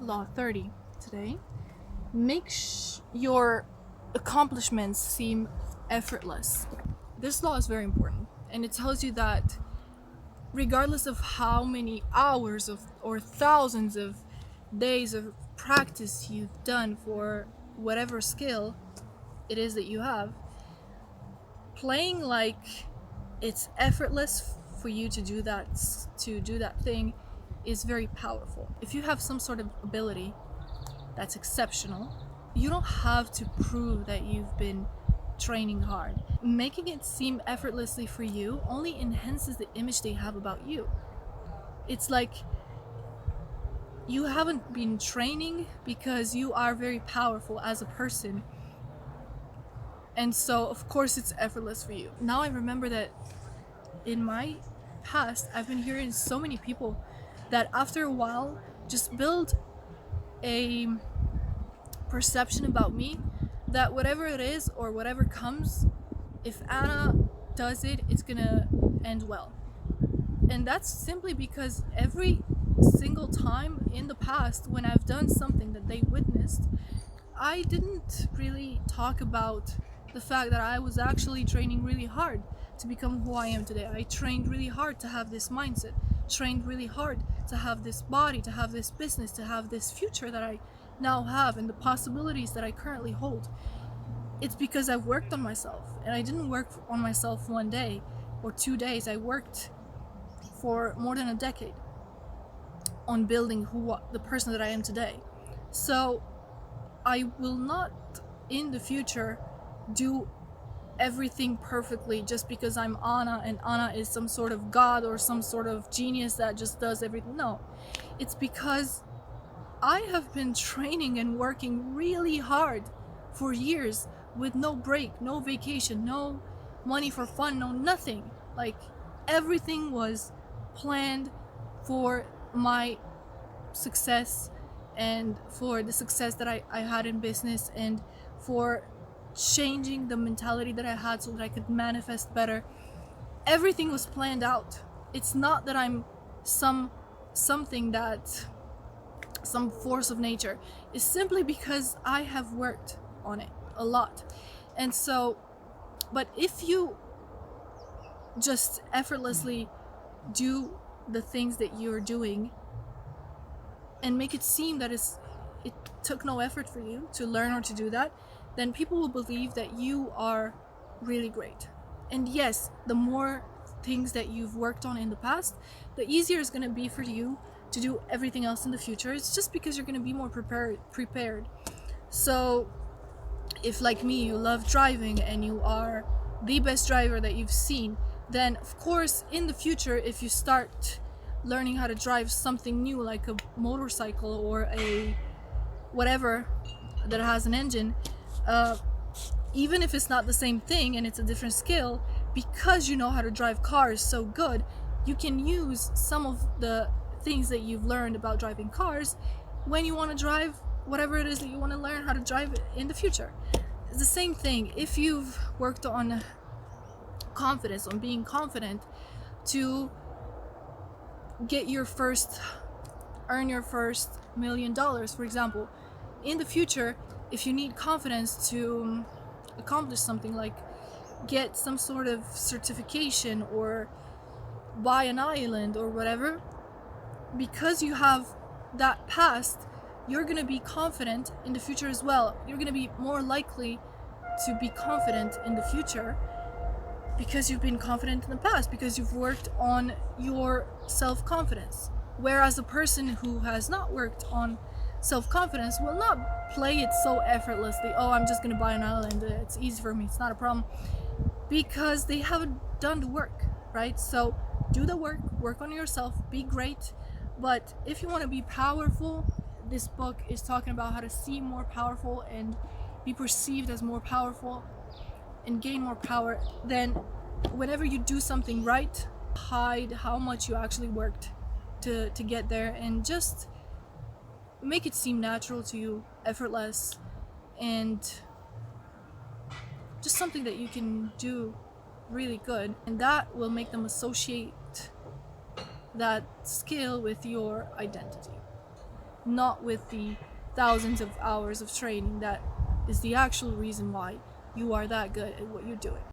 Law 30 today. Make your accomplishments seem effortless. This law is very important, and it tells you that regardless of how many hours of or thousands of days of practice you've done for whatever skill it is that you have, playing like it's effortless for you to do that thing is very powerful. If you have some sort of ability that's exceptional, you don't have to prove that you've been training hard. Making it seem effortlessly for you only enhances the image they have about you. It's like you haven't been training because you are very powerful as a person. And so, of course, it's effortless for you. Now I remember that in my past, I've been hearing so many people that after a while just build a perception about me that whatever it is or whatever comes, if Anna does it, it's gonna end well. And that's simply because every single time in the past when I've done something that they witnessed, I didn't really talk about the fact that I was actually training really hard to become who I am today. I trained really hard to have this mindset, trained really hard to have this body, to have this business, to have this future that I now have, and the possibilities that I currently hold. It's because I've worked on myself, and I didn't work on myself one day or 2 days. I worked for more than a decade on building the person that I am today. So I will not in the future do everything perfectly just because I'm Anna and Anna is some sort of god or some sort of genius that just does everything. No, it's because I have been training and working really hard for years with no break, no vacation, no money for fun, no nothing. Like everything was planned for my success and for the success that I had in business and for changing the mentality that I had so that I could manifest better. Everything was planned out. It's not that I'm something that some force of nature. It's simply because I have worked on it a lot. And so, but if you just effortlessly do the things that you're doing and make it seem that it took no effort for you to learn or to do that, then people will believe that you are really great. And yes, the more things that you've worked on in the past, the easier it's going to be for you to do everything else in the future. It's just because you're going to be more prepared. So if, like me, you love driving and you are the best driver that you've seen, then of course in the future, if you start learning how to drive something new like a motorcycle or a whatever that has an engine, even if it's not the same thing and it's a different skill, because you know how to drive cars so good, you can use some of the things that you've learned about driving cars when you want to drive whatever it is that you want to learn how to drive in the future. It's the same thing. If you've worked on confidence, on being confident to earn your first $1 million, for example, in the future, if you need confidence to accomplish something like get some sort of certification or buy an island or whatever, because you have that past, you're going to be confident in the future as well. You're going to be more likely to be confident in the future because you've been confident in the past, because you've worked on your self-confidence. Whereas a person who has not worked on self-confidence will not play it so effortlessly. Oh, I'm just going to buy an island. It's easy for me. It's not a problem. Because they haven't done the work, right? So do the work, work on yourself, be great. But if you want to be powerful, this book is talking about how to seem more powerful and be perceived as more powerful and gain more power. Then whenever you do something right, hide how much you actually worked to get there, and just make it seem natural to you, effortless, and just something that you can do really good, and that will make them associate that skill with your identity. not with the thousands of hours of training that is the actual reason why you are that good at what you're doing.